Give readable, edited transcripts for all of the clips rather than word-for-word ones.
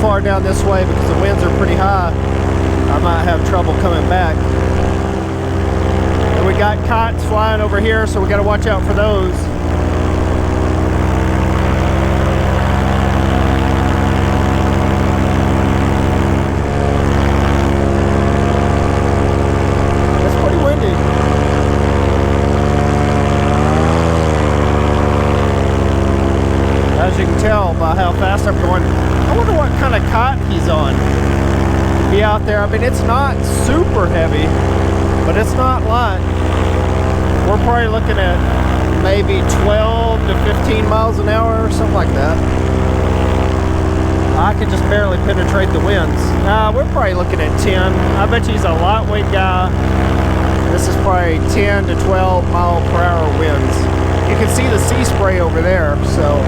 far down this way because the winds are pretty high. I might have trouble coming back. And we got kites flying over here, so we got to watch out for those. It's pretty windy. As you can tell by how fast I'm going, I wonder what kind of kite he's on. Be out there. I mean, it's not super heavy, but it's not light. We're probably looking at maybe 12 to 15 miles an hour or something like that. I can just barely penetrate the winds. We're probably looking at 10. I bet he's a lightweight guy. This is probably 10 to 12 mile per hour winds. You can see the sea spray over there, so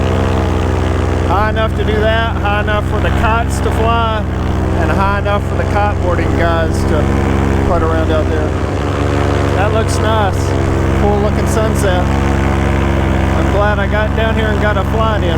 high enough to do that, high enough for the kites to fly, and high enough for the kiteboarding guys to putt around out there. That looks nice. Cool looking sunset. I'm glad I got down here and got a flight in.